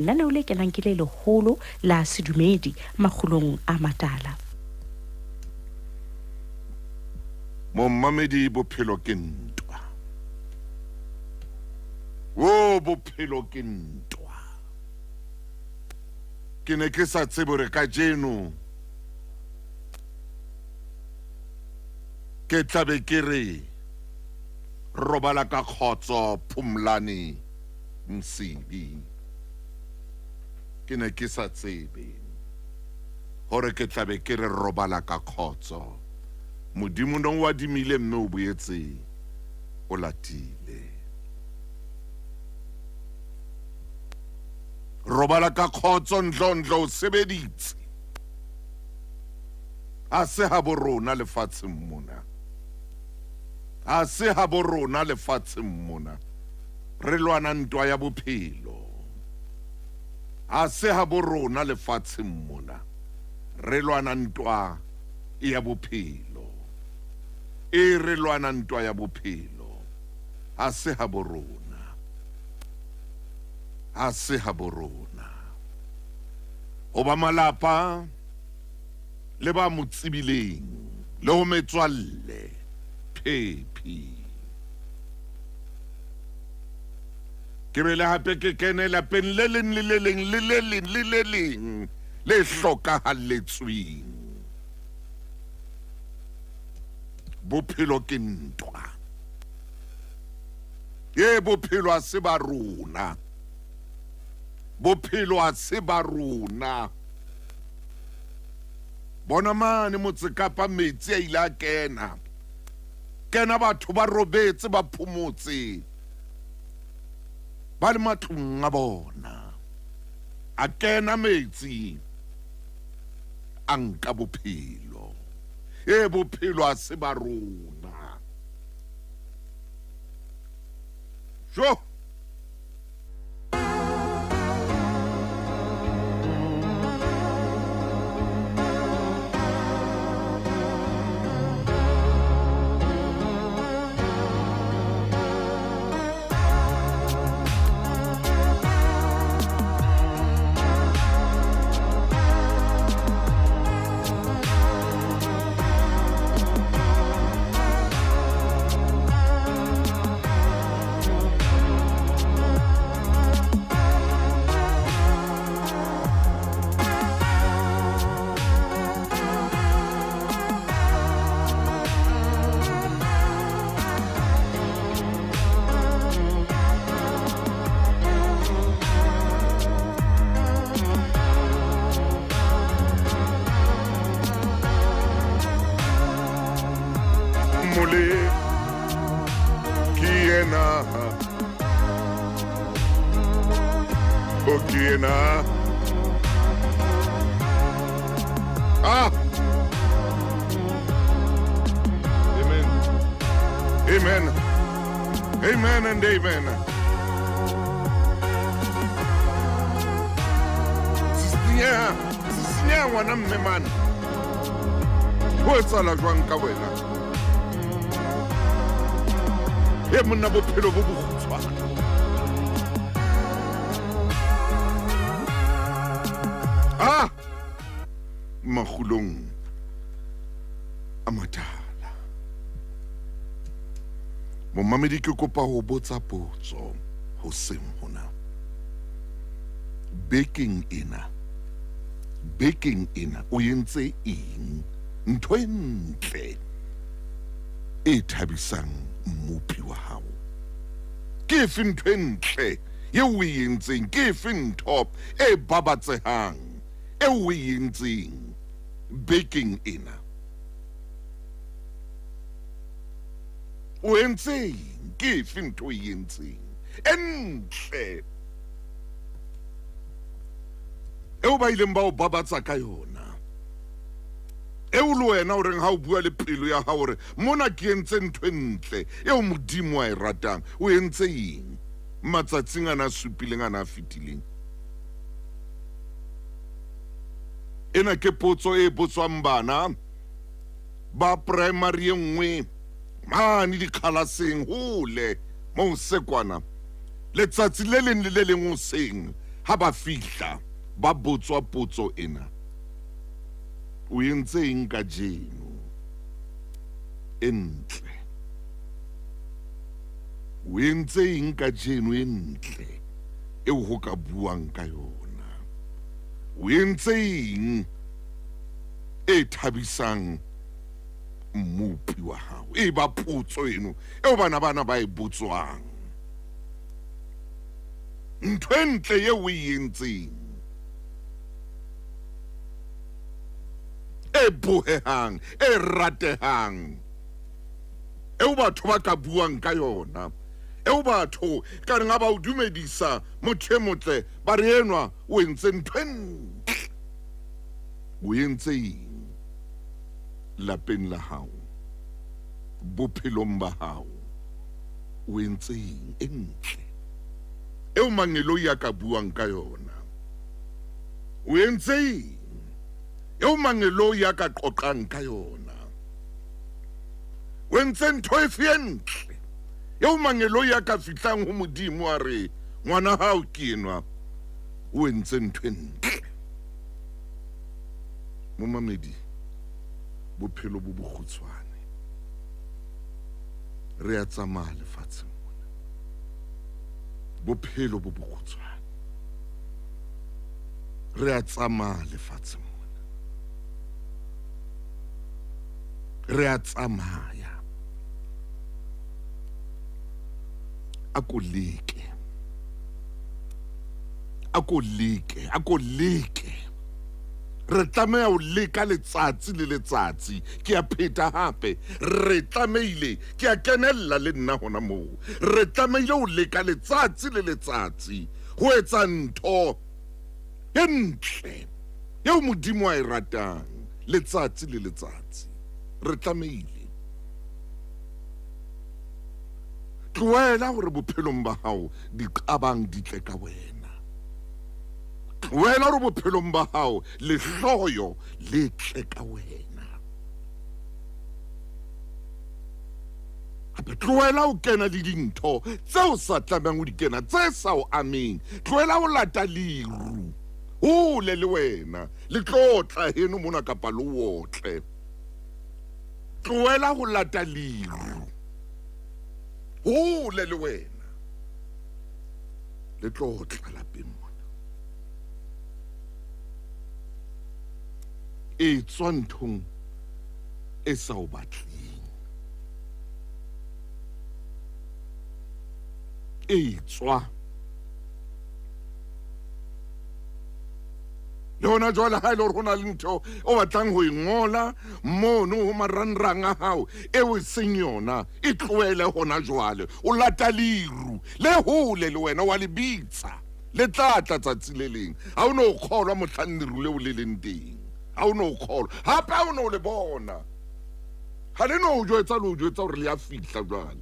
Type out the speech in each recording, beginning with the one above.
Lenaneo le kenang ke le leholo la sedumedi makgulong a matala. Momamedi bophelo ke ntwa. O bophelo ke ntwa. Ke ne ke sa tsebe hore kajeno ke tlabe ke re robala ka khotso Phumlani Msibi. Ke ne ke sa tsebe hore ke tlabe ke re robala ka khotso. Modimo nong wa dimile mme o boetse o latile. Robala ka khotso ndlondlo o sebeditse. A se ha bo rona lefatsheng mona. A se ha bo rona lefatsheng mona. Re lwana ntwa ya bophelo. A se ha bo rona lefatsheng mona. Re lwana ntwa ya bophelo. E re lwana ntwa ya bophelo. A se ha bo rona. A se ha bo rona. Oba malapa le ba motsibileng le ho metswalle phephi. Ke bele hape ke kene lapeng le leng le le leng le le leng le le leng le hlokahalletsweng. Bophelo ke ntwa. Ye bophelo a se ba rona. Bophelo a se ba rona. Bona mane motse Kapa metsi a ile a kena. Kena batho ba robetse ba phomotse. Ba le matlong a bona. A kena metsi. A nka bophelo. E bophelo a se ba rona. Jo! Okiena. Ah! Amen. Amen. Amen and amen. Sisinya wana mme man. Ho etsala jwang ka wena? E monna bophelo bo bokgutshwane. Ah! Makgulong a matala. Momamedi ke kopa ho botsa potso hoseng hona. Baking ena o entse eng? Ntho e ntle e thabisang mmupi wa hao. Ke efe ntho e ntle ye o e entseng? Ke efe ntho e babatsehang e o e entseng baking ena? O entseng ke efe ntho o e entseng e ntle eo ba ileng ba o babatsa ka yona? Eo le wena o reng ha o bua le pelo ya hao hore mona ke entse ntho e ntle eo Modimo a e ratang. O entse eng matsatsing ana a supileng ana a fetileng? Ena ke potso e botswang bana ba primary nngwe mane dikhalaseng hole mo sekwana letsatsi le leng le le leng hoseng ha ba fihla ba botswa potso ena, o entse eng ka jeno e ntle? O entse eng ka jeno e ntle eo ho ka buang ka yona? O entse eng e thabisang mmupi wa hao? E ba potso eno eo bana ba e botswang. Ntho e ntle eo o e entseng, e bohehang, e ratehang, eo batho ba ka buang ka yona, eo batho ka reng ba o dumedisa motho e motle ba re enwa o entse ntho e ntle. O entse eng lapeng la hao, bophelong ba hao? O entse eng e ntle eo mangelo ya ka buang ka yona? O entse eng eo mangelo ya ka qoqang ka yona? O entse ntho e fe ntle eo mangelo ya ka fihlang ho Modimo a re ngwana hao ke enwa o entse ntho e ntle? Momamedi, bophelo bo bokgutshwane, re a tsamaya lefatsheng mona. Bophelo bo bokgutshwane, re a tsamaya lefatsheng mona. Re a tsamaya. Ako leke. Re tlameha ho leka letsatsi le letsatsi. Ke a pheta hape, re tlameile, ke a kenella le nna hona moo, re tlameile ho leka letsatsi le letsatsi ho etsa ntho e ntle eo Modimo a e ratang. Letsatsi le letsatsi re tlameile. Tlohela hore bophelong ba hao diqabang di tle ka wena. Tlohela hore bophelong ba hao lehloyo le tle ka wena. Hape tlohela ho kena le dintho tseo sa tlamehang ho di kena, tse sa o ameng. Tlohela ho lata liru hole le wena, le tlotla heno mona kapa le otle. Tlohela ho lata liru hole le wena, le tlotla lapeng mona. E tswa nthong e sa o batleng, e tswa le hona jwale ha ile hona le ntho o batlang ho ingola mono ho marangrang a hao eo e seng yona, e tlohele hona jwale. O lata liru le hole le wena, wa le bitsa le tlatla tsatsi le leng. Ha o no kgolwa mohlang liru leo le leng teng, ha o no kgolwa hape, ha o no le bona, ha le no o jwetsa hore le a fihla jwale.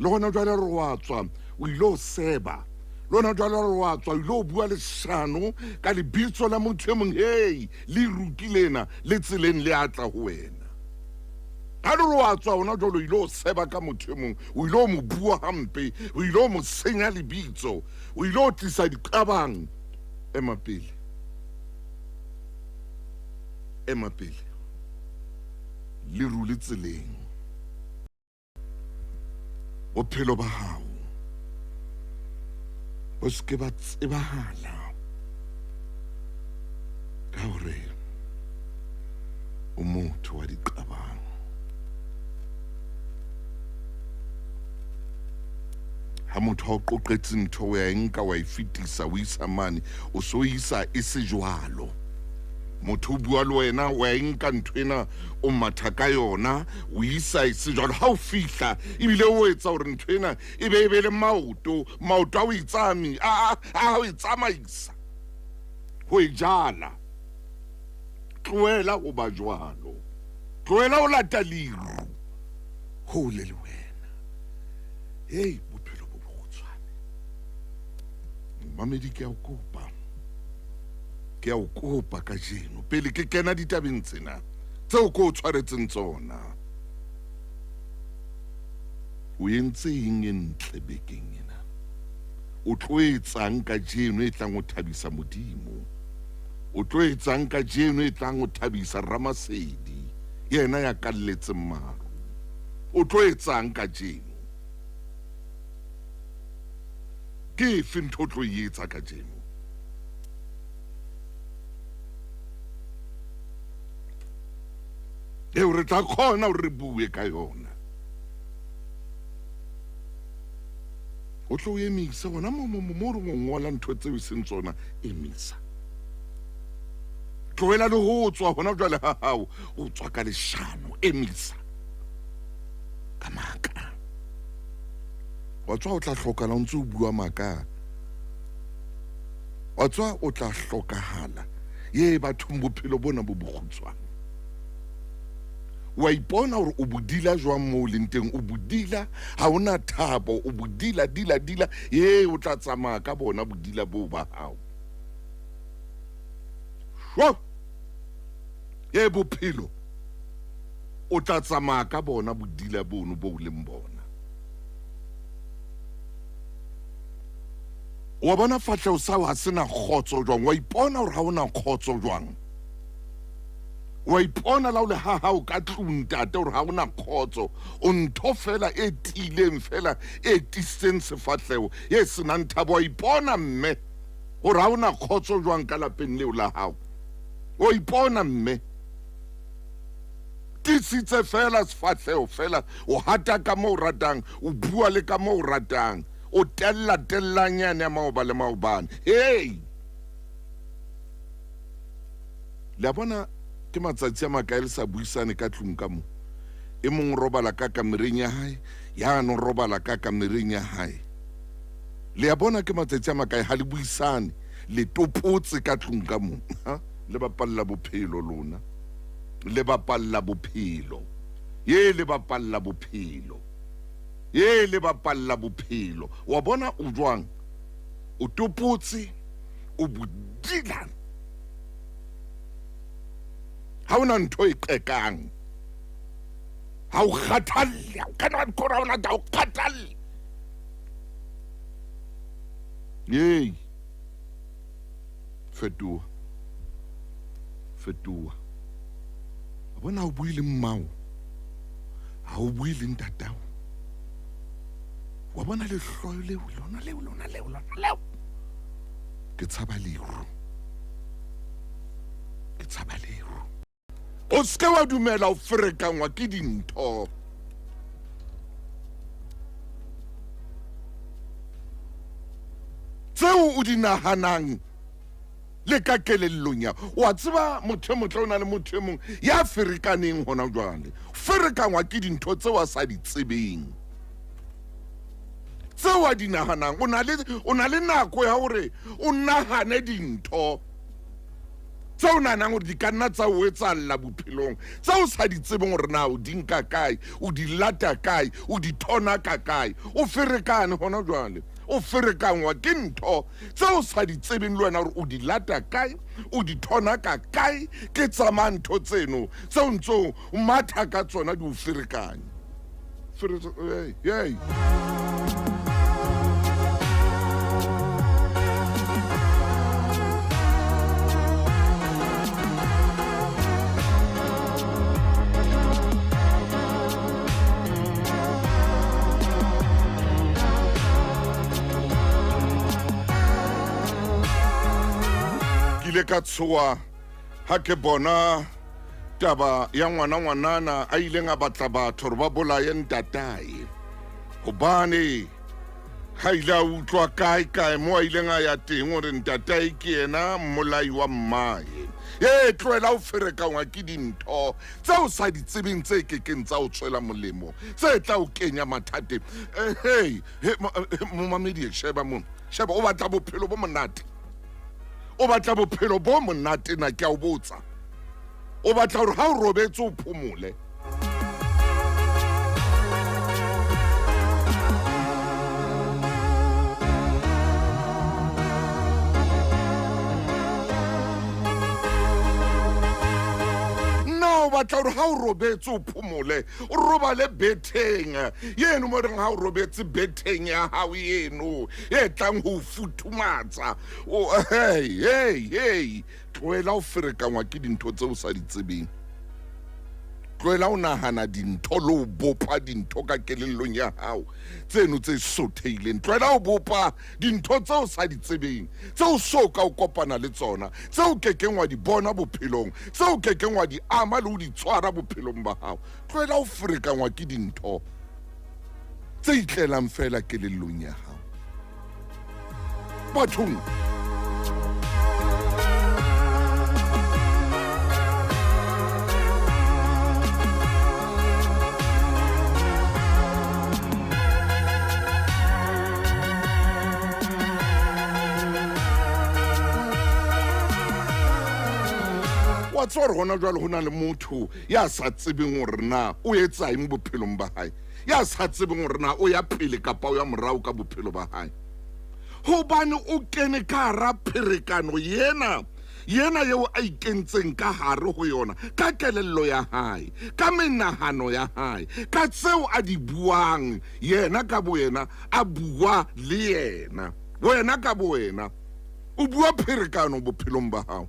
Le hona jwale re wa tswa o ilo seba, le hona jwale re wa tswa o ilo bua leshano ka lebitso la motho e mong, hei le rutilena le tseleng le atla ho wena. Ha le wa tswa hona jwale o ilo seba ka motho e mong, o ilo mo bua hampe, o ilo mo senya lebitso, o ilo tlisa diqabang. Ema pele le rule tseleng. Bophelo ba hao bo ske ba tsebahala ka hore o motho wa diqabang. Ha motho ha o qoqetse ntho o ya nka wa e fetisa o isa mane, o so isa e se jwalo. Motho o bua le wena wa e nka nthwena o matha ka yona o isa e se jwalo. Ha o fihla ebile o etsa hore nthwena e be le maoto a o itsami a o itsamaisa ho e jala. Tlohela ho ba jwalo, tlohela o lata liru hole le wena. Hei, bophelo bo bokgutshwane. Mamedi, ke a o kopa ka jeno pele ke kena ditabeng tsena tseo ko o tshwaretseng tsona. o entse eng e ntle bekeng ena? O tlo etsang ka jeno e tlang o thabisa Modimo? O tlo etsang ka jeno e tlang o thabisa Ramasedi, yena ya kalletseng maru? O tlo etsang ka jeno? Ke efe ntho o tlo e etsa ka jeno? Eo re tla kgona hore re bue ka yona. O tlo emisa gona mo re ngola ntho tseo seng tsona, emisa. Tlohela le ho tswa hona jwale ha hao, o tswa ka leshano, emisa. Ka maka. Wa tswa o tla hlokala ntse o bua maka. Wa tswa o tla hlokahala ye bathong bophelo bona bo bokgutswana. Wa ipona hore o bodila jwang mo leng teng, o bodila ha ona thabo, o bodila dila ye o tla tsamaya ka bona bodila bo ba hao. Shwa ye bophelo o tla tsamaya ka bona bodila bono bo leng bona. Wa bona fatlhego sa ha sena kgotso jwang, wa ipona hore ha ona kgotso jwang. Wa ipona la o le ha hao ka tlung tate hore ha ona kgotso, o ntho fela e tileng fela e tiseng sefatlhego ye senang thabo. Wa ipona mme hore ha ona kgotso jwang ka lapeng leo la hao. Wa ipona mme tisitse fela sefatlhego fela, o hata ka mo o ratang, o bua le ka mo o ratang, o tellanyane ya maoba le maobane. Hey, le bona ke matsatsi a makae le sa buisane ka tlung ka mo. E mong robala ka kamereng ya hae, ya no robala ka kamereng ya hae. Le bona ke matsatsi a makae ha le buisane, le topotse ka tlung ka mo. Le bapalla bophelo lona. Le bapalla bophelo. Ye le bapalla bophelo. Ye le bapalla bophelo. Wa bona o jwang? O topotse, o bodila. Ha ona ntho e qekang. Ha o kgathalle, o kana ba kora ona da o kgathalle. Yey. Fetoha. Bona o buile mmao. Ha o buile ntatao. Wa bona le hloyo leo, lona leo. Ke tshaba leru. O ske wa dumela o ferekangwa ke dintho. Tseo o di nahanang le ka kelellong ya. Wa tseba motho motle o na le motho mong ya ferekaneng hona jwale. Ferekangwa ke dintho tseo a sa di tsebeng. Tseo a di nahanang, o na le nako ya hore o nahane dintho tseo nanang hore di ka nna tsa o etsalla bophelong, tseo sa di tsebeng hore na o di nka kae, o di lata kae, o di thona ka kae. O ferekane hona jwale, o ferekangwa ke ntho tseo sa di tsebeng le wena hore o di lata kae, o di thona ka kae. Ke tsamaya ntho tseno tseo ntso o matha ka tsona di o ferekanye. Hey. Ile ka tshoa ha ke bona taba ya ngwanana a ileng a batla batho hore ba bolaye ntatae. Hobane ha ile a utlwa kae mo a ileng a ya teng hore ntatae ke yena mmolai wa mmae. Tlohela o ferekangwa ke dintho tseo sa di tsebeng tse kekeng tsa o tswela molemo, tse tla o kenya mathateng. Hey, momamedi sheba o batla bophelo bo monate. O batla bophelo bo monate na ke a o botsa. O batla hore ha o robetse o phomole. batla gore ha o robetse o phomole o robale betheng yeno mo reng ha o robetse betheng ya hao yeno e tlang ho futhumatsa hey tloela o ferekangwa ke dintho tse o sa di tsebeng tloela o nahana dintho le o bopa dintho ka kelellong ya hao tseno tse sotheileng tloela o bopa dintho tse o sa di tsebeng tse o so ka o kopana le tsona tse o kekeng wa di bona bophelong tse o kekeng wa di ama le o di tshwara bophelong ba hao tloela o ferekangwa ke dintho tse itlelang fela kelellong ya hao bathong wa tswa re gona jwale go na le motho ya sa tsebeng gore na o etsa eng bophelong ba hae ya sa tsebeng gore na o ya pele kapa o ya morao ka bophelo ba hae hobane o kene ka hara pherekano yena yeo a ikentseng ka hare ho yona ka kelello ya hae ka menahano ya hae ka tseo a di buang yena ka boyena a bua le yena wena ka boyena o bua pherekano bophelong ba hao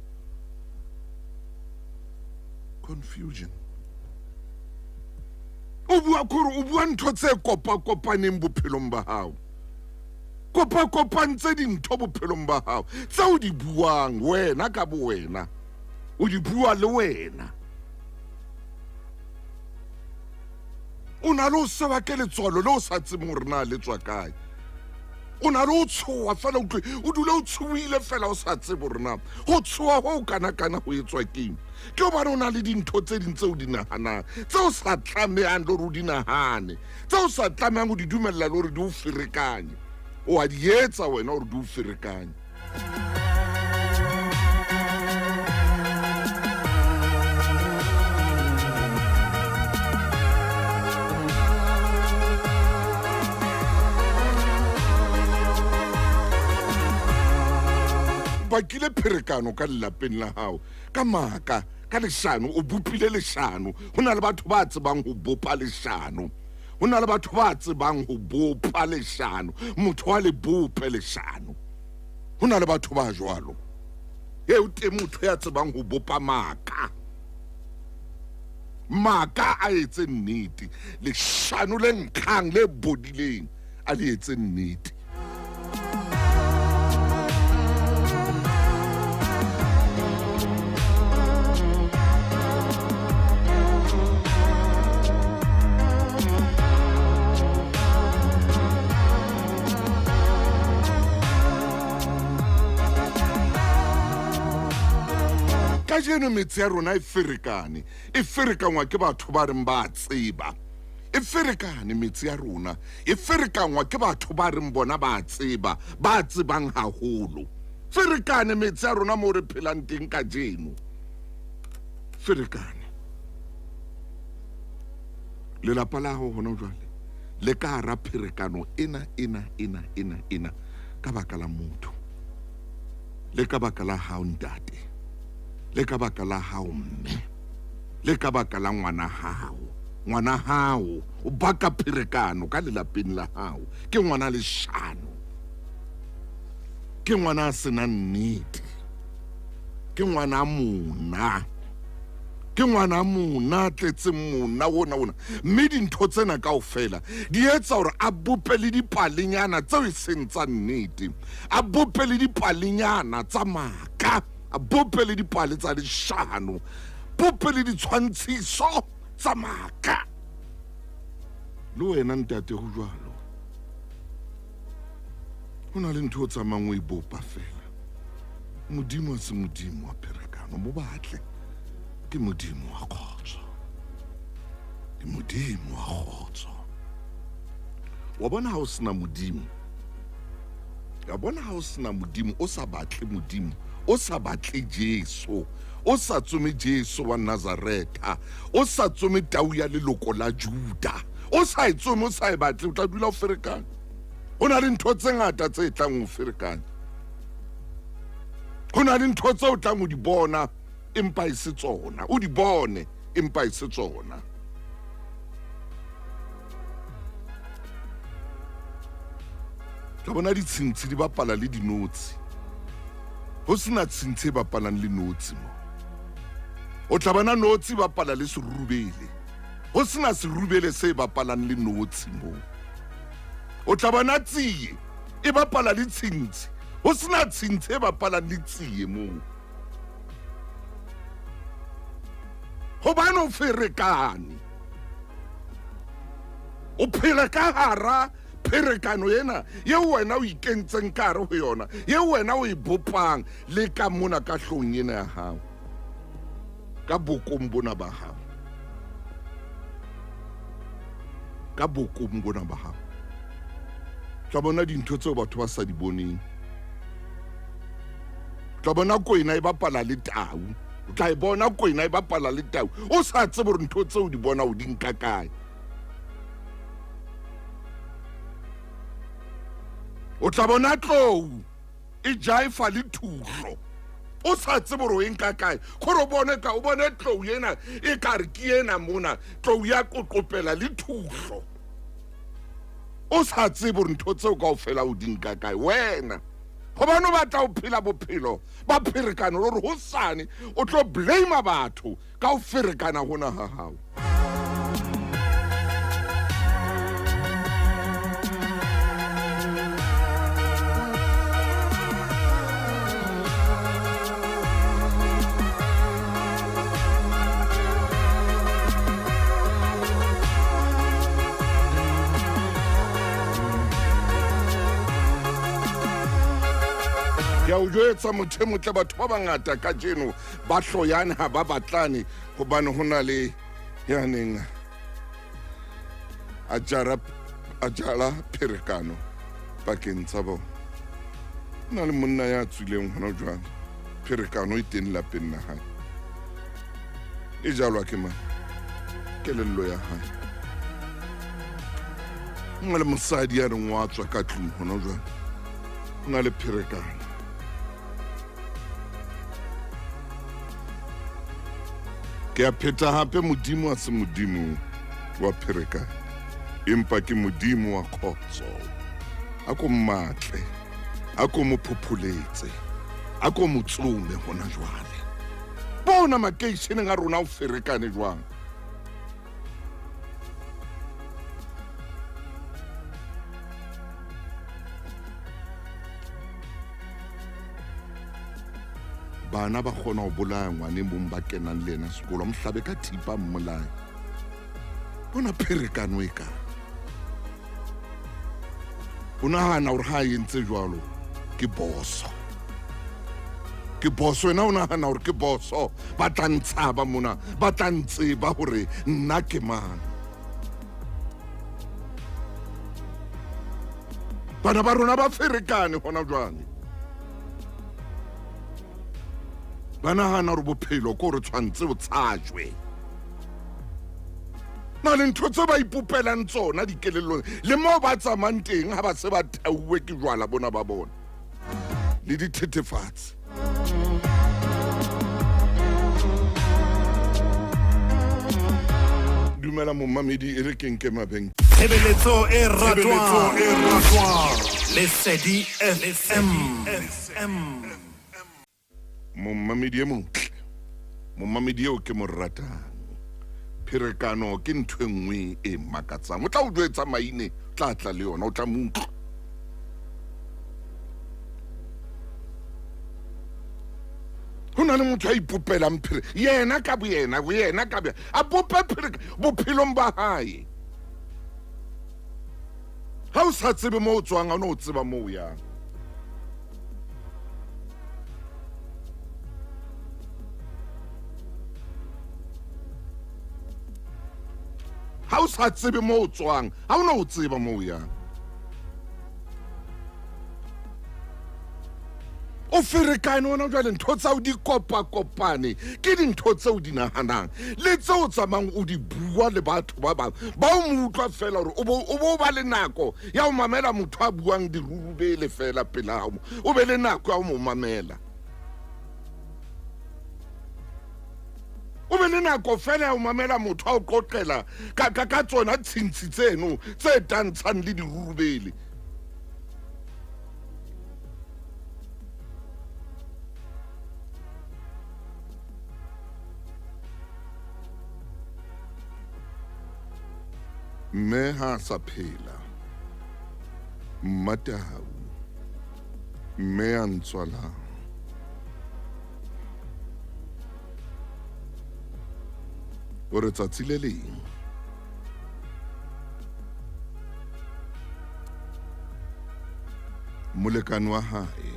confusion o bua ntho tse kopaneng bophelong ba hao kopantse dintho bophelong ba hao tse o di buang wena ka bo wena o di bua le wena o na le o seba ke letswalo le o sa tsebeng gore na le tswa kae o na le o tshoa fela o dule o tshoile fela o sa tsebe gore na go tshoa go o kana-kana go etswa keng ke obane o na le dintho tse ding tse o di naganang tse o sa tlamehang le gore o di nagane tse o sa tlamehang go di dumelela le gore di o ferekanye o a di etsa wena gore di o ferekanye bakile pherekano ka lelapeng la hao ka maka ka leshano o bopile leshano ho na le batho ba tsebang ho bopa leshano ho na le batho ba tsebang ho bopa leshano motho wa le bope leshano ho na le batho ba jwalo o te motho ya tsebang ho bopa maka a etse nnete leshano le nkgang le bodileng a le etse nnete ka jeno metsi ya rona e ferekangwa ke batho ba reng ba tseba e ferekane metsi ya rona e ferekangwa ke batho ba reng bona ba tseba ba tsebang haholo ferekane metsi ya rona mo re phelang teng ka jeno ferekane lelapa la gago gona jwale le ka hara pherekano ena ka baka la motho le ka baka la hao ntate le ka baka la hao mme le ka baka la ngwana hao o baka pherekano ka lelapeng la hao ke ngwana leshano ke ngwana a senang nnete ke ngwana mona tletseng mona wona mme dintho tsena kaofela di etsa gore a bope le dipalenyana tseo e seng tsa nnete a bope le dipalenyana tsa maka a bope le dipale tsa leshano bope le ditshwantshiso tsa maka le wena ntate go jwalo go na le ntho tsa mangwe e bopa fela modimo a se modimo wa pherekano mo batle ke modimo wa kgotso ke modimo wa kgotso wa bona ha o sena modimo ya bona ha o sena modimo o sa batle modimo o sa batle Jesu o sa tsome Jesu wa Nazareta o sa tsome tau ya leloko la Juda o sa itsome o sa e batle o tla dula o ferekane o na le ntho tse ngata tse tlang o ferekane ho na le ntho tse o tlang o di bona empa e se tsona o di bone empa e se tsona. Tla bona ditshintshi di bapala le dinotshi. Ho sena tshintshi e bapalang le notshi mo. O tla bona notshi bapala le serurubele. Ho sena serurubele se bapalang le notshi mo. O tla bona tsiye e bapala le tshintshi. Ho sena tshintshi e bapalang le tsiye mo. Hobane o ferekane. O phela ka hara pherekano yena ye wena o ikentseng ka hare ho yona, ye wena o e bopang le ka mona ka hlong yena ya hao, ka bokong bona ba hao, ka bokong bona ba hao. Tla bona dintho tseo batho ba sa di boneng. Tla bona koina e bapala le tau. O tla e bona koina e bapala le tau. O sa tsebe hore ntho tseo di bona o di nka kae. O tla bona tlou e jaifa le thuhlo. O sa tsebe hore o e nka kae. Khore o bone ka o bone tlou yena e ka re ke ena mona, tlou ya qoqopela le thuhlo. O sa tsebe hore ntho tseo kaofela o di nka kae wena. Hobane o batla o phela bophelo ba pherekano le hore hosane o tlo blame batho ka o ferekana hona ha hao. Ya o jwetsa motho motle batho ba bangata ka jeno ba hloyane ha ba batlane hobane hona le yaneng a jala pherekano pakeng tsa bona. Na le monna ya tswileng hona jwang pherekano e teng lapeng la hae. E jalwa ke mang? Kelello ya hae. Nna le mosadi ya reng wa tswa ka tlung hona jwang. Na le pherekano. Ke a pheta hape modimo a se modimo wa pherekano, empa ke modimo wa khotso. A ko mmatle, a ko mo phuphuletse, a ko mo tsume hona jwale. Bona makeisheneng a rona o ferekane jwang. Bana ba kgona ho bolaya ngwane mong ba kenang le ena sekolo, mohlabe ka thipa mmolaya. Bona pherekano e ka. O nahana hore ha e entse jwalo ke boso. Ke boso ena o nahana hore ke boso. Ba tla ntshaba mona, ba tla ntseba hore nna ke mang. Bana ba rona ba ferekane hona jwale. Ba nahana hore bophelo ko re tshwantse o tshajwe. Na le ntho tse ba ipopelang tsona dikelellong le moo ba tsamang teng ha ba se ba thauwe ke jwala bona ba bona le dithethefatsi. Dumela momamedi e re ke nke mabenke. Tshebeletso e ratwang Lesedi FM. Momamedi e motle, momamedi eo ke mo ratang. Pherekano ke ntho enngwe e makatsang. O tla o jwetsa maine, tla le yona, o tla mo utlwa. Ho na le motho a ipopelang yena ka boyena a pope bophelong ba hae. Ha o sa tsebe moo o tswang, ha o no tseba moo o yang. Ha o sa tsebe moo o tswang, ha o no tseba moo o yang. O ferekane ona jwale ntho tsa o di kopane ke dintho tseo di nahanang le tseo tsamang o di bua le batho ba bang ba o mo utlwa fela hore o bo ba le nako ya o mamela motho a buang dirurubele fela pela o be le nako ya o mo mamela. o be le nako fela ya o mamela motho a o qoqela ka tsona tshintshi tseno tse tantshang le dirurubele. Mme ha sa phela, Mmatau, mme a ntswalang. O re tsatsi le leng molekane wa hae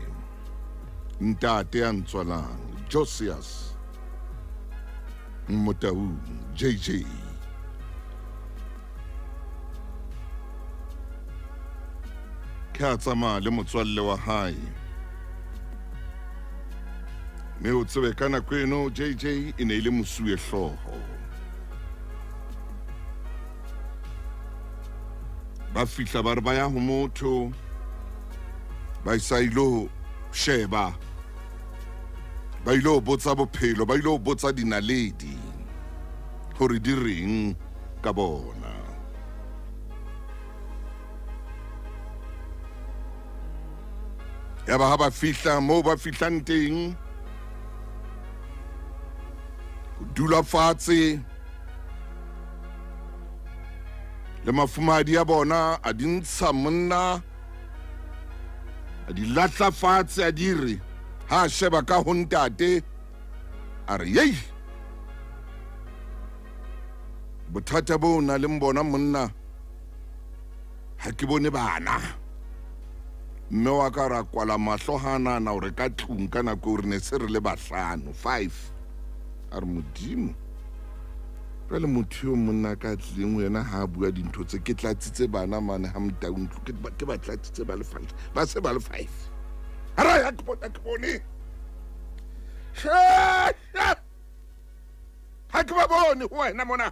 ntate a ntswalang Josias Motaung JJ ke a tsamaya le motswalle wa hae, mme o tsebe ka nako eno JJ e ne e le mosuwehlooho. Ba fihla ba re ba ya ho motho ba isa ilo sheba, ba ilo botsa bophelo, ba ilo botsa dinaledi hore di reng ka bona. Ya ba ha ba fihla moo ba fihlang teng, dula fatshe le mafumadi a bona a di ntsha monna, a di latla fatshe, a di re ha sheba ka ho ntate a re yei, bothata bo na le mbona monna ha ke bone bana. Mme wa ka ra kwala mahlo hana na hore ka tlung ka nako re ne se re le bahlano 5. a re modimo jwale motho yo monna ka tlileng yena ha bua dintho tse ke tlatsitse bana mane ha Motaung ke ba tlatsitse ba le 5 ba se ba le 5 ara ya ke bone ha ke ba bone ho wena mona.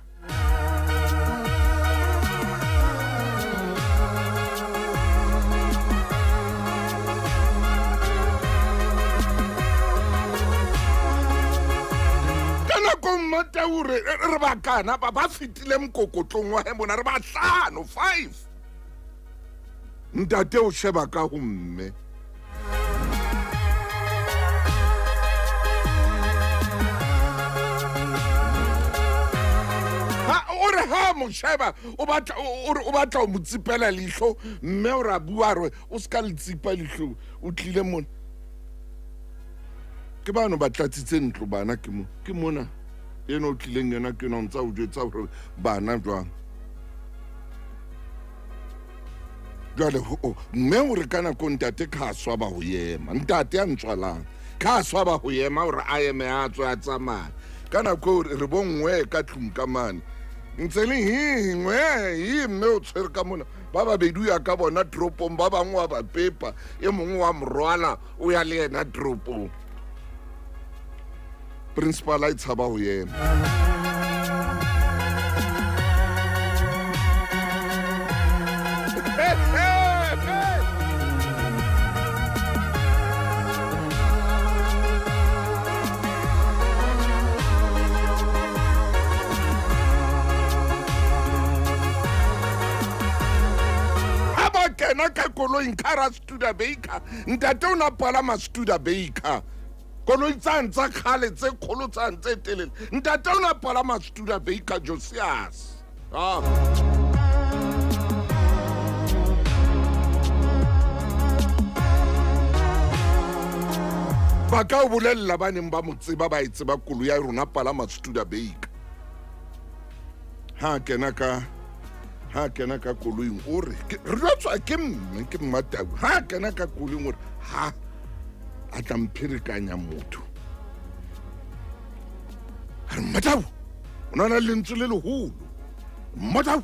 Motaung re ba kana ba fitile mokokotlong wa he bona re ba 5 ntate o sheba ka ho mme. Ore ha mo sheba o batla o motsipela lihlo, mme o ra bua re o ska le tsipa lihlo o tlile mona ke bano ba tlatsitse ntlo bana ke mona eno o tlileng yona ke no ntsa o jwetsa hore bana jwang. Jwale mme o re kana ko ntate ka swaba ho yema, ntate a ntswalang ka swaba ho yema hore a eme a tswa a tsamaya kana ko re bongwe ka tlung ka mane ntse le hingwe mme o tshwere ka mona ba bedu ya ka bona tropong, ba bangwe wa ba pepa e mongwe wa morwala o ya le yena tropong. Principal a itshaba ho yema. Kena ka koloing kara Studebaker ntate o na palama Studebaker koloi tsa khale tse kholo tsa tse telele ntate o na palama Studebaker Josias ba ka o bolella ba neng ba motseba ba itseba koloi ya rona palama Studebaker. Ha kena ka koloing o re re tswa ke Mmatau ha kena ka koloing o re ha a tla mphirikanya motho a re Mmatau o na le lentswe le leholo, Mmatau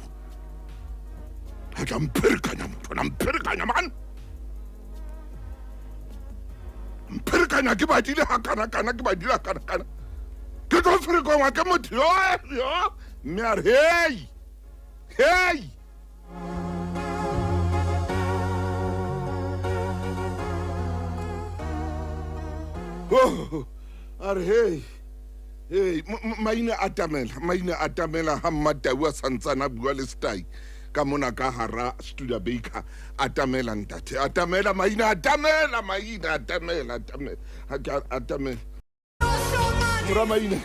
a tla mphirikanya motho na mphirikanya man mphirikanya ke badile ha kana ke badile ha kana ke tlo mphirikanya ke motho yo mme a re hey oh are hey Hey, maina atamela ha Matau a santsana bua le stai ka mona ka hara Studio Baker atamela ntate atamela maina atamela Muramaina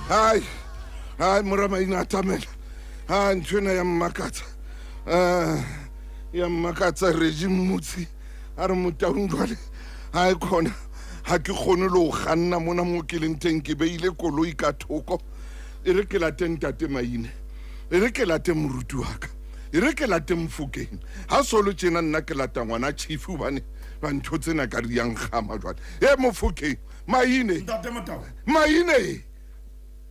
hai Muramaina atamela ntwena ya makatsa regime mutsi a re Motaung hai khona ha ke khone lo ganna mona mo ke leng teng ke beile koloi ka thoko e re ke late ntate Maine e re ke late moruti wa ka e re ke late Mofokeng ha solo tsena nna ke lata ngwana chief bane ba ntho tsena ka riang gama jwale Mofokeng Maine ntate Matau Maine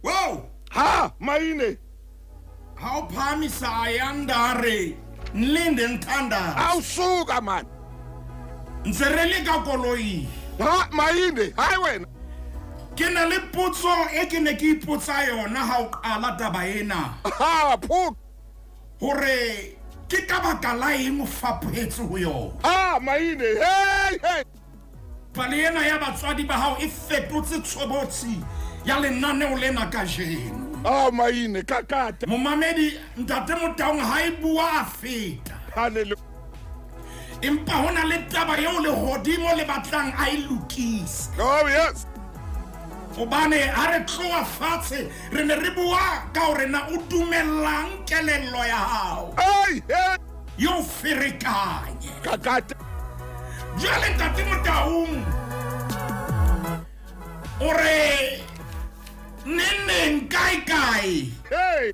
wow ha Maine ha o phamisa ayandare nlinde nthanda awusuka man nserele ka koloi ha Maine hai wena ke na le potso e ke ne ke ipotsa yona ha o qala taba ena ha phut hore ke ka baka la eng o fapetse ho yona ha Maine hey pale ena ya batswadi ba hao e fetotse tshobotsi ya lenaneo lena ka jeno Maine kakata momamedi ntate Motaung ha e bua a feta hallelujah empa hona le taba eo le hodimo le batlang a e lokise oh yes hobane ha re tloa fatshe re ne re bua ka hore na o dumellang kelello ya hao hey yo ferekanye kakata jwale ntate Motaung ore neneng kai hey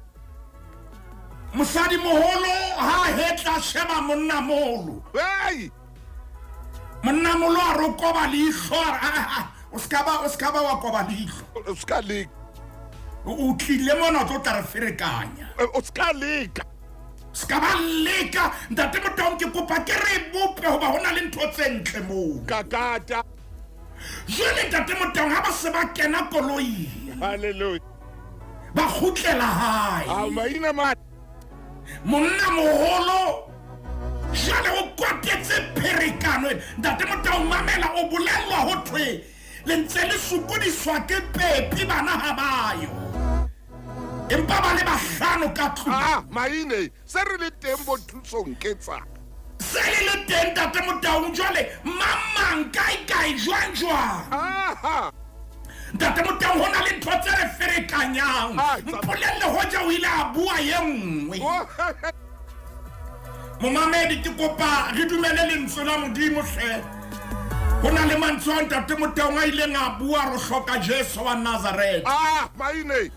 mosadi moholo ha hetla sheba monna moholo hey monna moholo a rokoba leihlo o skaba wa koba leihlo uskalik o tlile mona tlo tla re ferekanya uskalika skaba leka ntate Motaung ke kopa ke re bope hoba hona le ntho tse ntle moo kakata jwale ntate Motaung ha ba se ba kena koloi hallelujah ba khutlela hae Maine man monna moholo jale o kwatetse pherekano ntate Motaung mamela o bolellwa ho thwe le ntse le sokodiswa ke pepi bana ha bayo empa ba le bahlano ka tlung Maine se re le teng bo thusong ketsa se le teng ntate Motaung jwale mamang kai jwang ntate Motaung hona le ntho tse re ferekanyang mpolelle hoja o ile a bua ye nngwe momamedi ke kopa re dumele lentswe la Modimo hle hona le mantswe a ntate Motaung a ileng a bua re hloka Jesu wa Nazareth Maine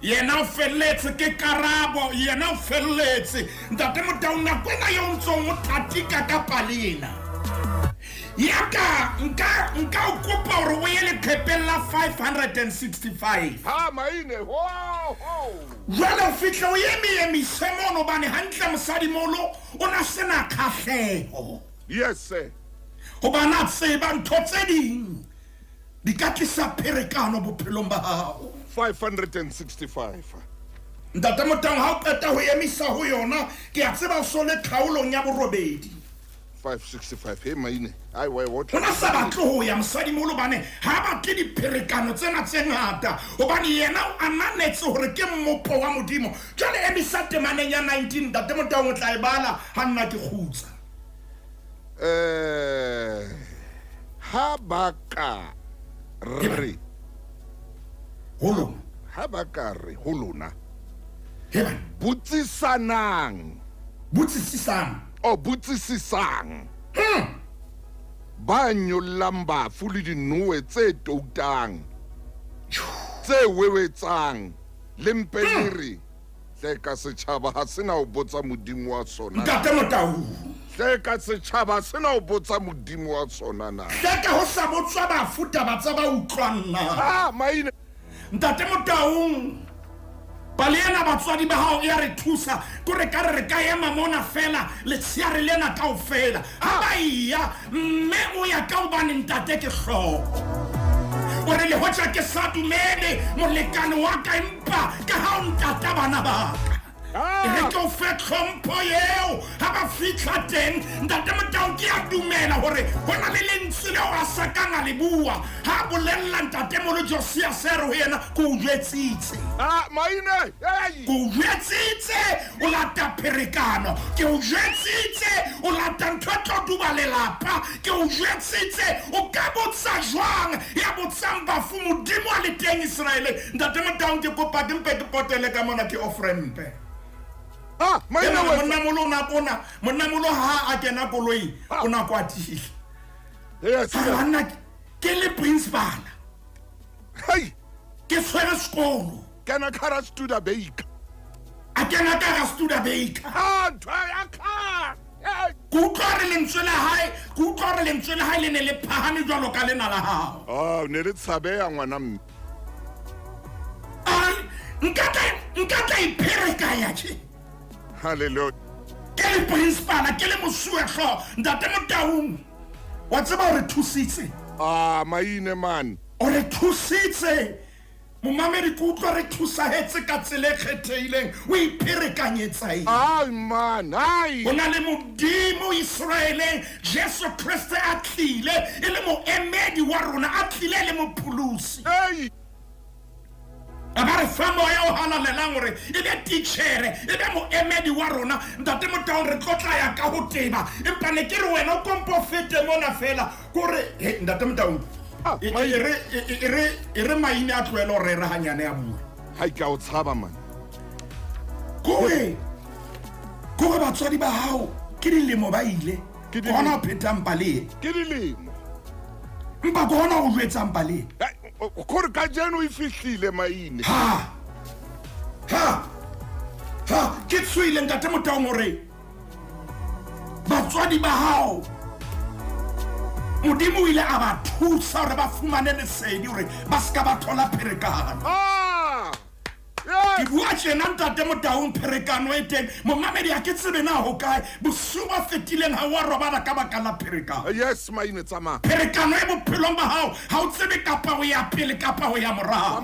yena o felletse ke karabo yena o felletse ntate Motaung nako ena yo ntsong o thatika ka palena yaka nka o kopa hore o ye leqhepeng 565 Maine wow jwale o fihle o emise mono bane hantle mosadi molo o na sena kgahleho yes sir hobane a tseba ntho tse ding di ka tlisa pherekano bophelong ba hao 565 ntate Motaung ha o qeta ho emisa ho yona ke a tseba o so le tlhaolong ya borobedi 565 hey Maine ai what hona sa batle ho ya mosadi moholo bane ha batle dipherekano tsena tse ngata hobane yena o ananetse hore ke mmopo wa Modimo jwale emisa temaneng ya 19 ntate Motaung o tla e bala ha nna ke khutsa ha baka re holo ha baka re holona heba butsisanang butsisisang ba nyollang bafu le dinoe tse toutang tse wewetsang le mpelere tle ka setjhaba ha sena o botsa Modimo wa sona ntate Motaung tle ka setjhaba sena o botsa Modimo wa sona na tle ka ho sa botswa bafuta ba tsa ba utlwanna Maine ntate Motaung Baliana batswadi ba hao ya re thusa kore ka re ka ema mona fela le tsiare lena kaofela abaiya mme o ya ka o bane ntate ke hloko ore le hoja ke sa dumele molekane wa ka empa ka ha o ntata bana ba re ke o fe tlhompho yeo ha ba fitla teng ntate Motaung ke a dumela hore hona le lentswe leo a sa kang a le bua ha bolella ntatemolo Josia Sero ho yena ko o jwetsitse Maine ko o jwetsitse o lata pherekano ke o jwetsitse o lata ntho e tlo duba lelapa ke o jwetsitse o ka botsa jwang ya botsang bafu modimo a le teng Israele ntate Motaung ke kopa ke mpe ke potele ka mona ke ofrempe Maine monnamolo ha a kena koloi o na kwatile yes banna ke le principal hey ke tshwere sekolo kana khara Studebaker a kena ka ga Studebaker ntwa ya kha kutlwa re lentswe la hae le ne le phahame jwalo ka lena la hao ne le tshabeya ngwana mme nkata ipherekanya tje hallelujah ke le principal ke le mosuwehlo ntate Motaung wa tseba hore thusitse Maine man o re thusitse momamedi ke utlwa re thusahetse ka tsela e kgethehileng o ipherekanyetsa eng man o na le modimo Israeleng Jesu Kriste a tlile e le moemedi wa rona a tlile e le mopholosi hey a ba re fa moya o halalelang gore e be tichere e be moemedi wa rona ntate Motaung re tlo tla ya ka go teba empa ne ke re wena o kompo fete mona fela kore ntate Motaung e re maine a tloela o rera hanyane ya bua hai ka o tshaba man kore batswadi ba hao ke dilemo ba ile go hona o phetang paleng ke dilemo mpa go hona o jwetsang paleng kore ka jeno e fihlile Maine ke tswile ntate Motaung hore batswadi ba hao modimo ile a ba thusa hore ba fumane lesedi hore ba ska ba thola pherekano ke bua tjena ntate Motaung pherekano e teng momamedi a ke tsebe na ho kae bosiu ba fetileng ha wa robala ka baka la pherekano yes Maine tsama pherekano e bophelong ba hao ha o tsebe kapa ho ya pele kapa ho ya morao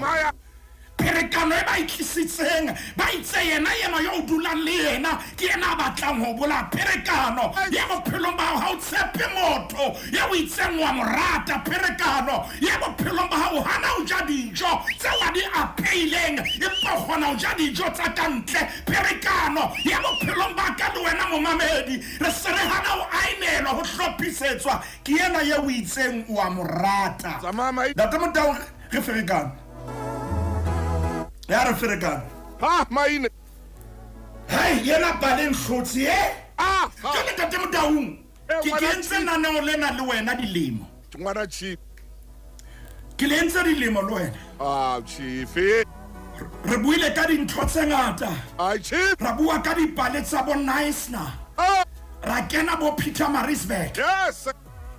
pherekano e ba itlisitseng ba itse yena yo o dulang le yena ke yena a batlang ho bola pherekano ya bophelong ba hao ha o tshepe motho ya o itseng wa morata pherekano ya bophelong ba hao hana o ja dijo tse wa di apeileng empa kgona o ja dijo tsa kantle pherekano ya bophelong ba ka le wena momamedi re se re hana o ainelwa ho hlophisetswa ke yena ya o itseng wa morata ntate Motaung re ferekano ya re ferekano Maine hey yena baleng hlotsi ke le ntate Motaung ke entse naneo lena le wena dilemo ngwana chief ke le entse dilemo le wena chief re buile ka dintho tse ngata chief ra bua ka dipale tsa bo Knysna ra kena bo Pietermaritzburg yes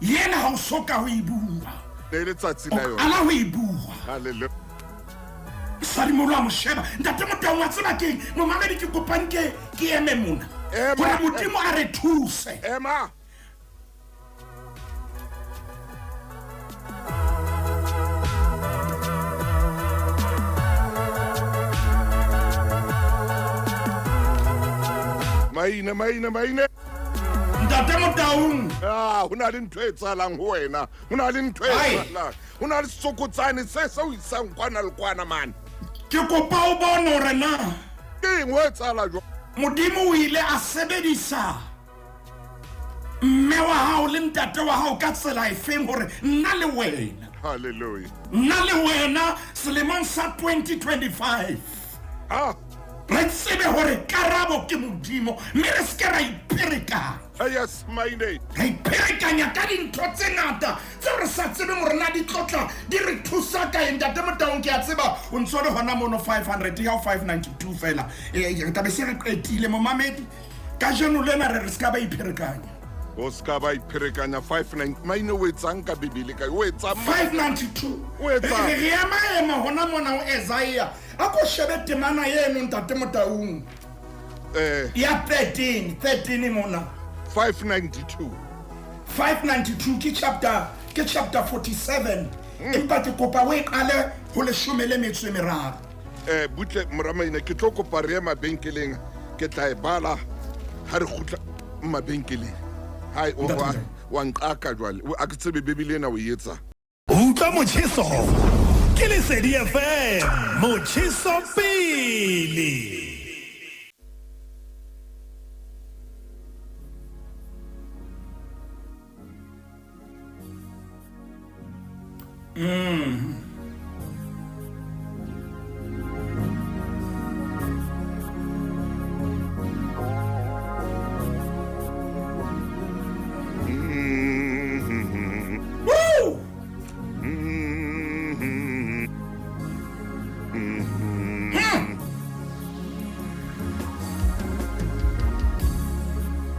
yena ha o soka ho e bua le letsatsi la yona ala ho e bua hallelujah Salimolo a mo sheba ntate Motaung wa tseba keng momamedi ke kopang ke eme mona gore modimo a re thuse ema Maine ntate Motaung ho na le ntho e tsalang ho wena ho na le ntho e tsalang ho na le sokotsane se o isang kwana le kwana man ke kopa o bone hore na ke eng o tsala jo modimo o ile a sebedisa mme wa hao le ntate wa hao ka tsela e feng hore nna le wena hallelujah nna le wena selemong sa 2025 re tsebe hore karabo ke modimo mme re se ke ra ipherekanya yes Maine re ipherekanya ka dintho tse ngata tse re sa tsebe gore na di tlotla di re thusa ka eng ntate Motaung ke a tseba o ntso le hona mono 500 ya 592 fela re tabe se re qetile momamedi ka jeno lena re se ka ba ipherekanya o ska ba ipherekanya 59 Maine o etsang ka bibele ka o etsa 592 o etsa re ya maema hona mona o Isaiah a ko shebe temana yeno ntate Motaung ya 13 mona 592 ke chapter 47 empa ke kopa o e qale ho leshome le metso e meraro butle moramaina ke tlo kopa re mabenkeleng ke tla e bala ha re khutla mabenkele hai wa nqaka jwale a ke tsebe bebile ena o etsa utlwa motjheso ke Lesedi FM motjheso pele.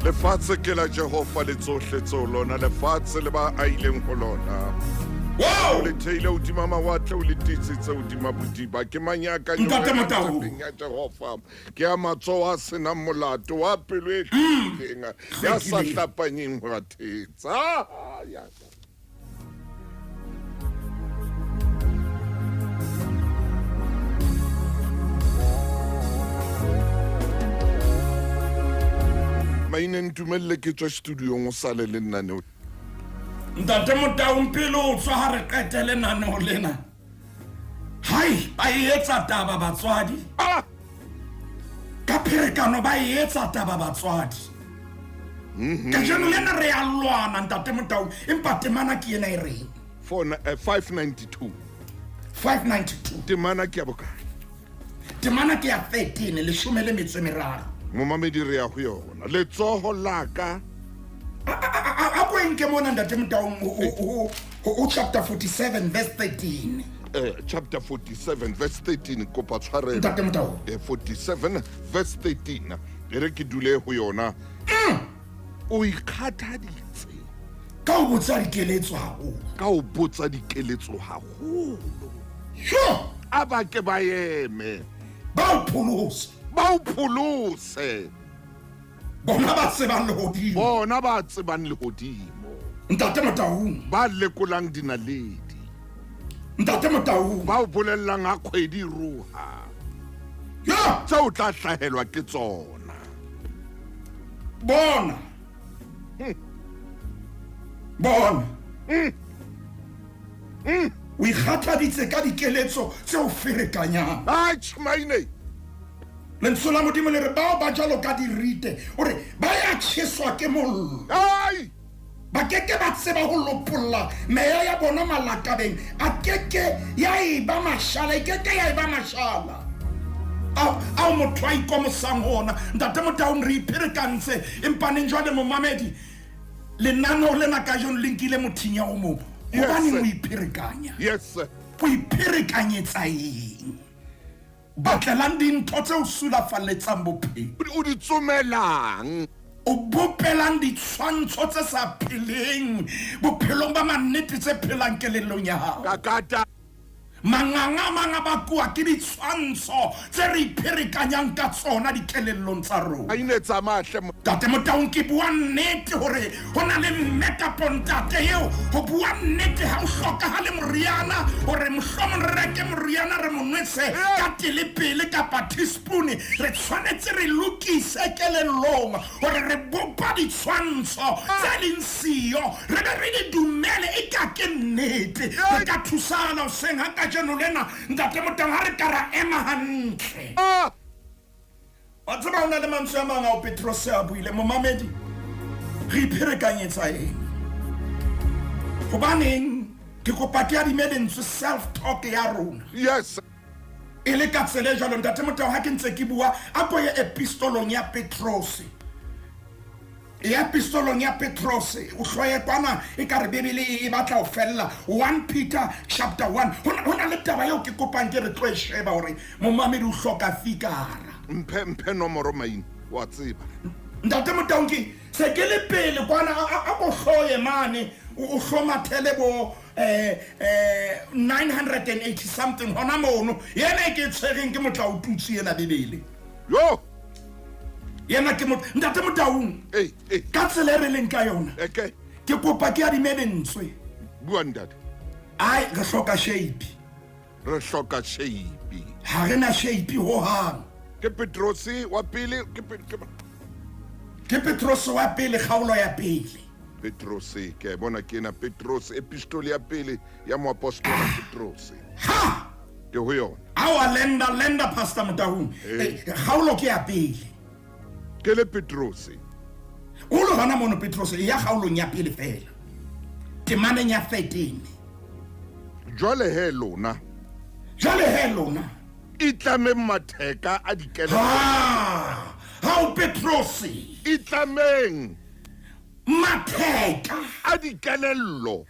lefatshe ke la Jehova le tsohle tseo lona lefatshe le ba a ileng ho lona o le theile hodima mawatle o le titsitse hodima bodiba ke manyaka ya Jehova ke a matsoho a senang molato wa pelo e hlileng ya sa hlapanyeng ho rathetsa maine ntumelle ke tswa studiong o sale le nnane ntate Motaung pele o tswa ha re qetele nane lena hai ba etsa taba batswadi ka pherekano ba etsa taba batswadi ka jeno lena re a lwana ntate Motaung empa temana ke ena e reng 592 temana ke ya bokae temana ke ya 13 le shumele metso meraro momamedi re ya ho yona letsoho laka a go enke mona ntate Motaung o chapter 47 verse 13 chapter 47 verse 13 kopa tshwarelo ntate Motaung 47 verse 13 re ke dule ho yona o ikhathaditse ka o botsa dikeletso haholo a ba ke ba yeme ba o pholosa bona ba tsebang lehodimo ntate Motaung ba lekolang dinaledi ntate Motaung ba o bolellang a kgwedi ruha tseo tla hlahelwa ke tsona bona o ikgathaditse ka dikeletso tseo ferekanyang maine lentswe la Modimo le re bao ba jalo ka dirite ore ba ya tjheswa ke mollo ba keke ba tseba ho lopolla meya ya bona malakabeng a keke ya iba mashala a motho a ikomosang hona ntate Motaung re ipherekantse empaneng jwale momamedi lenaneo lena ka jone linkile mothinya o mo hobane mo ipherekanya o ipherekanyetsa eng batlelang dintho tse o sulafalletsang bophelo o di tsomelang o bopelang ditshwantsho tse sa pheleng bophelong ba mannete tse phelang kelellong ya hao manganga ba kua ke ditshwantsho tse re ipherekanyang ka tsona dikelellong tsa rona tate Motaung ke bua nnete hore ho na le metapontate eo ho bua nnete ha o hlokahale moriana hore mohlomong re reke moriana re monwetse ka telepele kapa teaspoon re tshwanetse re lokise kelellong hore re bopa ditshwantsho tse leng siyo re be re di dumele e ka ke nnete re ka thusana o seng ha ka jeno lena ntate Motaung ha re ka ra ema hantle wa tseba ona le mantswe a manga o Petros a buile momamedi re ipherekanyetsa eng hobaneng ke kopa ke adimelentswe self talk ya rona e le ka tsela jalo ntate Motaung ha ke ntse ke bua a ko ye epistolong ya Petros o hloye kwana e ka re bebele e batla o fella 1 Peter chapter 1 hona le taba eo ke kopang ke re tlo e sheba hore momamedi o hloka fikara mphe nomoro maine wa tseba ntate Motaung ke se ke le pele kwana a go hloye mane o hlomathele bo 980 something hona mono yena ke tshwereng ke motla o tutsi ena bebele yena ke ntate Motaung ka tsela re leng ka yona ke kopa ke adimelentswe bua ntate ai re hloka shape ha re na shape ho hang ke Petrosi wa pele ke ke Petros wa pele kgaolo ya pele Petros ke bona ke na Petros epistole ya pele ya moapostola Petros ha ke ho yona awa lenda Pastor Motahung kgaolo ke ya pele ke le Petros o lo hana mono Petros ya kgaolong ya pele fela temaneng ya 13 jwale he lona itlame matheka a dikele ha o Petros itlameng matheka a dikelello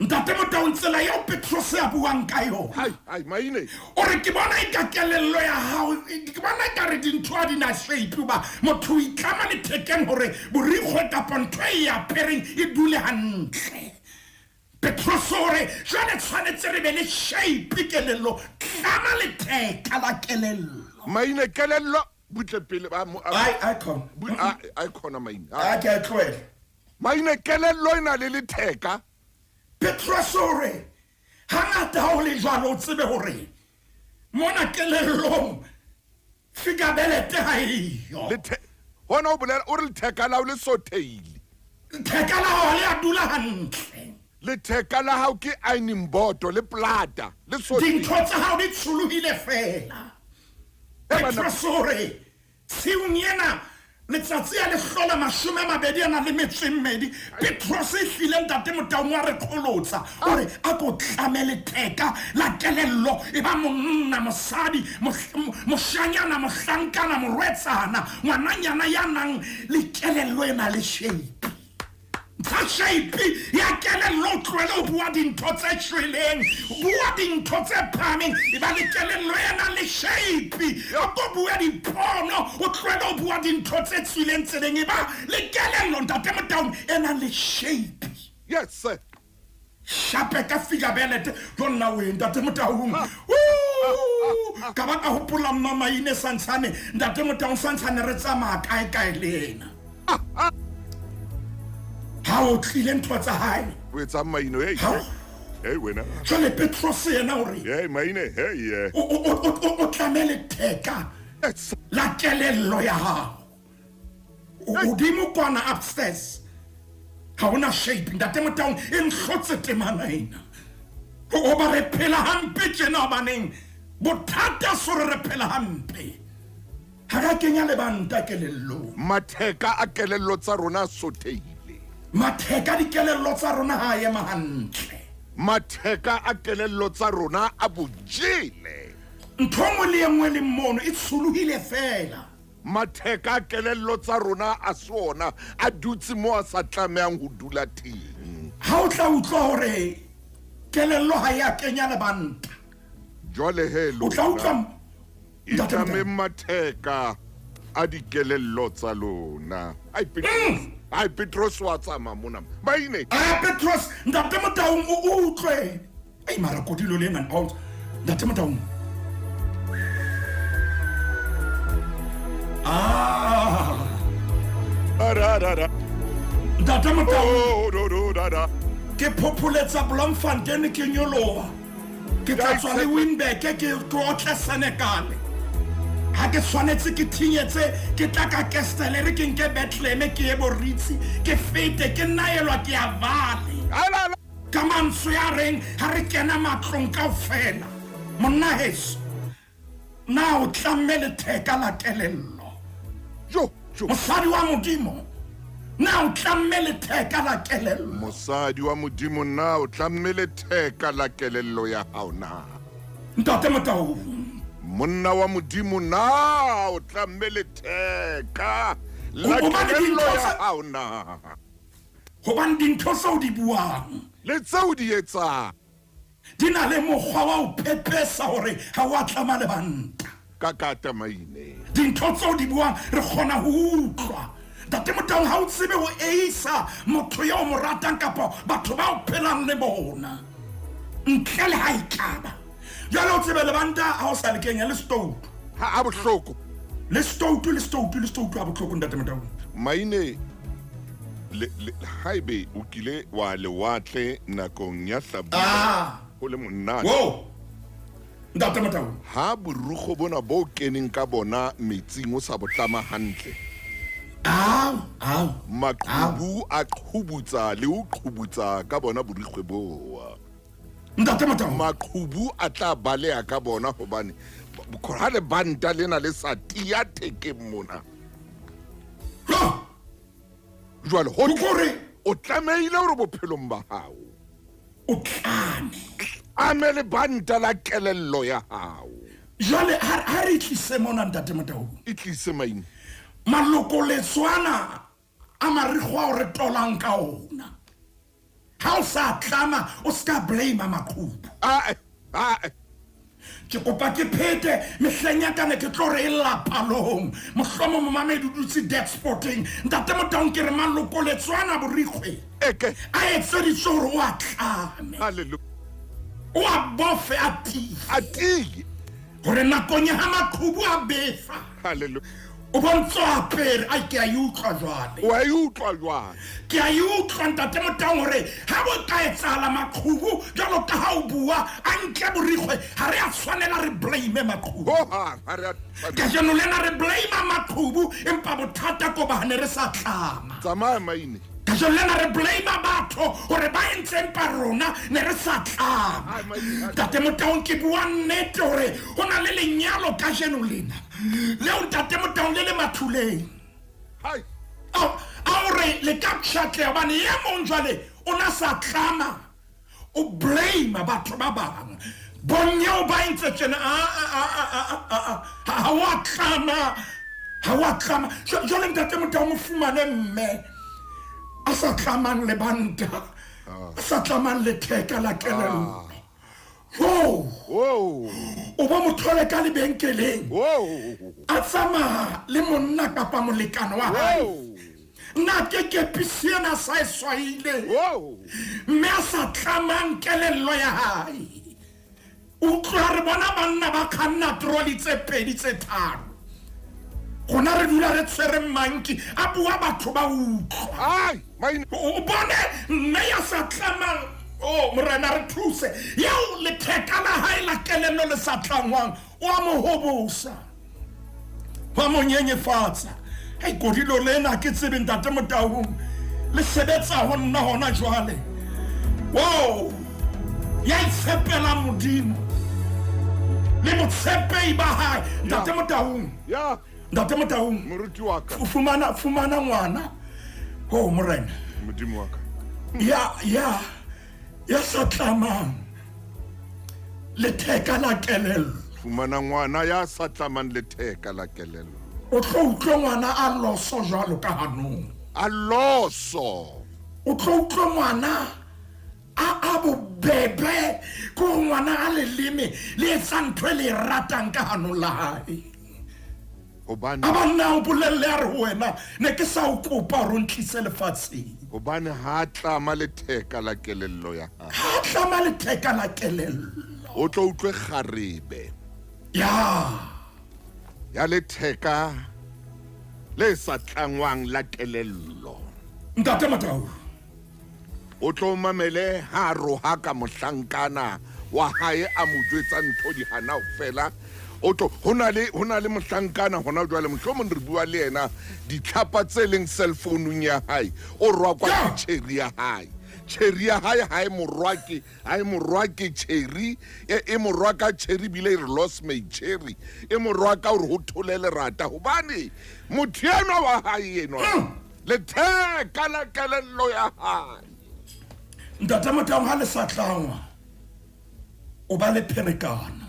ntate Motahung tsela ya Petros ya buang ka yona ai maine o re ke bona e ka kelello ya hao ke bona ka re dintho a dina shape ba motho o itlama lethekeng hore borikgwe kapa ntho e ya pereng e dule hantle Petros ore jwale tshwanetse re be le shape kelello tlama letheka la kelello maine kelello butle pele ba icon icon maine ke tloela maine kelello ina le letheka Petros ore hangata ha o le jwalo o tsebe hore mona kelellong fika belete ha iyo hona o bolela o re letheka la o le sotheile letheka la hao le a dula hantle letheka la hao ke ironing board le plata le sotheile dintho tsa hao di tsholohile fela Petros ore siunyena letsatsi a le hlola 22 Petros e hlile ntate Motahung wa re kgolotsa ore a ko tlamele theka la kelello e ba monna mosadi moshanyana mohlankana morwetsana ngwananyana ya nang le kelello e na le shape tsa shape ya kelello tloela o bua dintho tse shweleng bua dintho tse phameng e ba le kelello e na le shape o ko bua dipono o tloela o bua dintho tse tswileng tseleng e ba le kelello ntate Motahung e na le shape yes sir shape ka fika belete jonna we ntate Motahung ka ba ka hopola mama ine santshane ntate Motahung santshane re tsamaya kae lena ha o tlile ntho tsa hae o etsa maino hey wena jwale Petros yena ore hey maine hey o tlamele theka la kelello ya hao udimo kwana upstairs ha ona shape ntate Motahung e nhlotse temana ena o ba re phela hampe tjena baneng bothata sore re phela hampe ha ka kenya le banta kelello matheka a kelello tsa rona sotheile matheka di kelello tsa rona ha ye mahantle matheka a kelello tsa rona a bojile nthongwe le engwe le mono e tsholohile fela matheka a kelello tsa rona a sona a dutse mo a sa tlamehang ho dula teng ha o tla utlwa hore kelello ha ya kenya le banta jwale o tla utlwa itame matheka a dikelello tsa lona ai Petros wa tsama mona maine Petros ntate Motahung o utlwe ai mara kodilo le nna out ntate Motahung ntate Motahung ke populetsa Bloemfontein ke nyoloa ke tlatswa le Windhoek ke tlotle Senegal ha ke tshwanetse ke thinyetse ke tla ka Kestele re ke nke Bethlehem ke ye Boritsi ke fete ke naelwa ke ya vale ka mantswe ya reng ha re kena matlong kaofela monna heso na o tlamele theka la kelello mosadi wa modimo na o tlamele theka la kelello mosadi wa modimo na o tlamele theka la kelello ya hao na ntate Motahung monna wa modimo na o tlamele theka la kelello ya hao na hobane dintho tseo di buang le tseo di etsang di na le mokgwa wa ho phepesa hore ha wa tlama le banta ka kata maine dintho tseo di buang re kgona ho utlwa ntate Motahung ha o tsebe ho eisa motho ya o mo ratang kapa batho ba o phelang le bona ntle le ha ikaba jalo o tsebe le banta ha o sa le kenya le stoutu ha a bohloko le stoutu ha bohloko ntate Motahung maine le haibe o kile wa lewatle nakong ya hlabula ho le monate ntate Motahung ha borugo bona bo keneng ka bona metsing o sa botlama hantle maqhubu a qhubutsa le o qhubutsa ka bona borikgwe boa ntate Motaung maqhubu a tla balea ka bona hobane ha le banta lena le sa tia tekeng mona jwale ho gore o tlameile hore bophelong ba hao o tlame ame le banta la kelello ya hao jwale ha re tlise mona ntate Motaung e tlise maine maloko letswana a marikgo a o re tolang ka ona ha o sa tlama o ska blame maqhubu ke kopa ke phete mehlenya ka ne ke tlo re lla palong mohlomo momamedi o dutse dead sporting ntate Motaung ke re maloko letswana borikgwe eke a etse ditshoro wa tlame hallelujah o a bofe a ati gore nakong ya maqhubu a befa hallelujah o bontso apere a ke a utlwa jwale wa utlwa jwale ke a utlwa ntate Motaung gore ha bo ka etsala maqhubu jalo ka ha o bua a ntle borikgwe ha re a tshwanela re blame maqhubu ha re ka jeno lena re blame maqhubu empa bothata ko ba ne re sa tlama tsamaya maine ka jeno lena re blame batho gore ba entse empa rona ne re sa tlama ntate Motaung ke bua nnete gore go na le lenyalo ka jeno lena leo ntate Motaung le mathuleng hai aure le kapshatle abane ye mong jwale o na sa tlama o blame batho ba bang bonyo ba ntse tsena ha wa tlama jwale ntate Motaung o fumane mme a sa tlamang le banta a sa tlamang le theka la kelello o ba mo thole ka lebenkeleng a tsama le monna kapa molekano wa hae nna ke pisiena sa e swaile mme a sa tlamang kelello ya hae utlwa re bona banna ba kganna troli tse pedi tse tharo gona re dula re tshwere manki a bua batho ba utlwa o bone mme ya sa tlamang morena re thuse yeo letheka la hae la kelello le sa tlangwang o a mo hobosa wa mo nyenyefatsa hei kodilo lena ke tsebe ntate Motaung le sebetsa ho nna hona jwale ya itshepela modimo le motshepei ba hae ntate Motaung ntate Motaung moruti wa ka fumana ngwana morena modimo wa ka ya sa tlamang letheka la kelello fumana ngwana ya sa tlamang letheka la kelello o tlo utlwa ngwana a loso jwalo ka hanong a loso o tlo utlwa ngwana a bobebe ko ngwana a leleme le etsa ntho le ratang ka hanong la hae abana o bolelle a re wena ne ke sa o kopa ro ntlise lefatsheng hobane ha tlama letheka la kelello ya ha tlama letheka la kelello o tlo utlwe kgarebe ya letheka le sa tlangwang la kelello ntate Motaung o tlo mamele ha roha ka mohlankana wa hae a mo jwetsa ntho di hana fela hona le mohlankana hona jwale mohlomong re bua le yena ditlhapa tse leng cellphone ya hae o rwa kwa cherry ya hae ha e morwa ke cherry e morwa ka cherry bile re lost my cherry e morwa ka hore ho thole lerata hobane motho ena wa hae enwa le theka la kelello ya hae ntate Motaung ha le sa tlangwa o ba le pherekana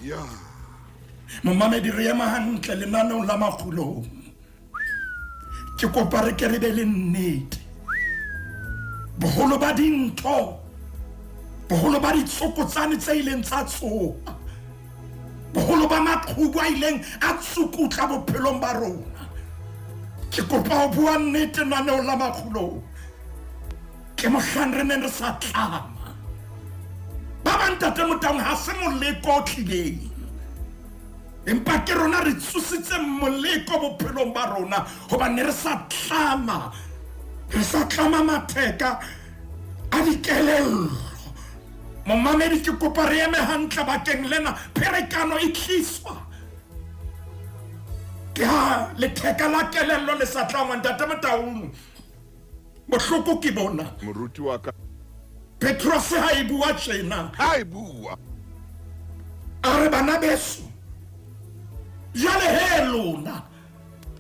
momamedi re ema hantle lenanong la makgulong ke kopa re ke re be le nnete boholo ba dintho boholo ba ditsokotsane tse ileng tsa tsoha boholo ba maqhubu a ileng a tsukutla bophelong ba rona ke kopa ho bua nnete lenanong la makgulong ke mohlang re neng re sa tlama ba bang ntate Motaung ha se moleko o tlileng empa ke rona re tsusitse moleko bophelong ba rona hobane re sa tlama matheka a dikelello momamedi ke kopa re eme hantle bakeng lena pherekano e tliswa ke ha letheka la kelello le sa tlangwa ntate Motaung bohloko ke bona moruti wa ka Petros ha e bua tjena ha e bua a re bana beso jale he lona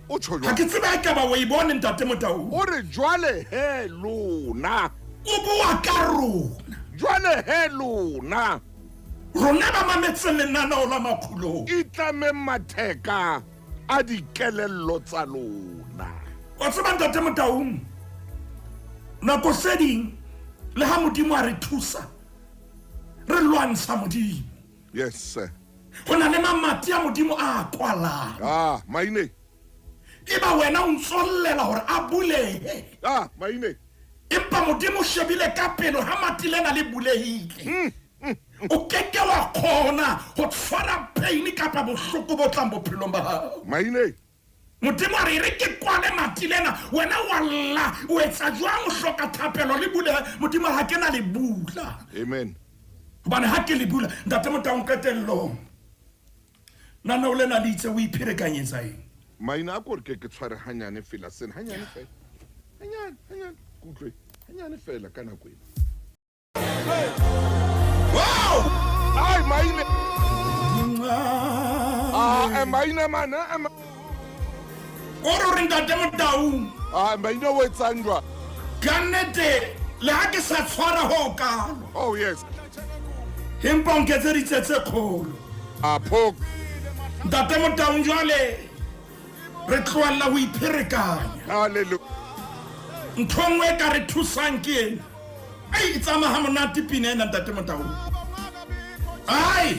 o tsho ha ke tseba ka ba o e bone ntate Motaung o re jwale he lona o bua ka rona jwale he lona rona ba mametse lenanao la makgulong itlame matheka a dikelello tsa lona wa tseba ntate Motaung nako se ding le ha modimo a re thusa re lwantsha modimo yes sir go na le mamati a modimo a kwalang maine eba wena o ntsollela gore a bulehe maine empa modimo shebile ka pelo ha mati lena le bulehile o keke wa kgona go tshwara pain kapa bohloko bo tlang bophelong ba hao maine modimo a re ke kwale mati lena wena walla o etsa jwang o hloka thapelo le bule modimo ha ke na le bula amen hobane ha ke le bula ntate Motaung qetellong nana o lena le itse o iphirekanyetsa eng maine a kore ke tshware hanyane fela sena hanyane fela hanyane kutlwe hanyane fela ka nako ena wow ai maine maine mana oro re ntate Motaung maine o etsang jwa ka nnete le ha ke sa tshwara ho kalo oh yes empa o nketseditse tse kgolo phok ntate Motaung jwale re tloalla ho ipherekanya hallelujah ntho nngwe ka re thusang ke ena ai tsama ha monate pina ena ntate Motaung ai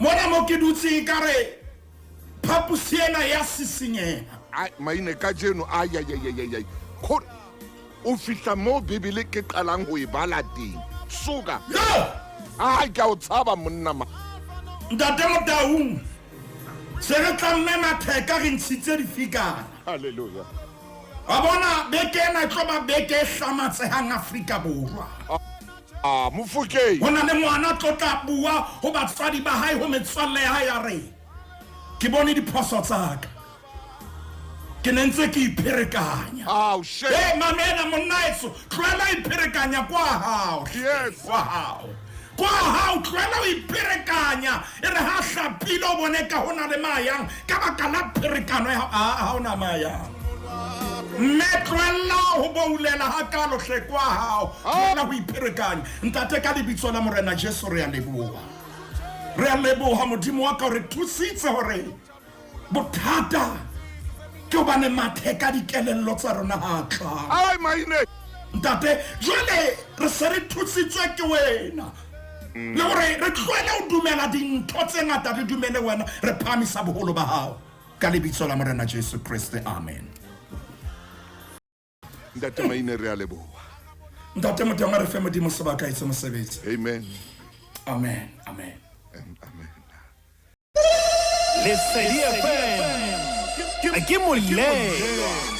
mona mo ke dutse ka re phapusi ena ya sisinyeha ai maine ka jeno ai khore o fihla mo bibele ke qalang ho e bala teng suka ai ka o tshaba monna ma ntate Motaung se re tlamme matheka re ntshitse difikana hallelujah wa bona beke ena tlo ba beke e hlamatsehang Afrika Borwa Mofokeng ho na le ngwana tlo tla bua ho batswadi ba hae ho metswalle ya hae ya re ke bone diphoso tsaka ke nentse ke ipherekanya shit mamela monnaetso tloela ipherekanya kwa hao yes kwa hao tloela o ipherekanya e re ha hlapile o bone ka hona le mayang ka baka la pherekano ha ona mayang mme tloela ho boulela ha kalo hle kwa hao tloela ho ipherekanya ntate ka lebitso la morena Jesu re a leboha modimo wa ka re thusitse hore bothata ke o bane matheka dikelello tsa rona ha tla ai maine ntate jwale re se re thusitswe ke wena le hore re tloela o dumela dintho tse ngata re dumele wena re phamisa boholo ba hao ka lebitso la morena Jesu Kriste amen ntate maine re a leboha ntate Motaung re fe modimo sebaka itse mosebetsi amen amen Lesedi FM ke moleng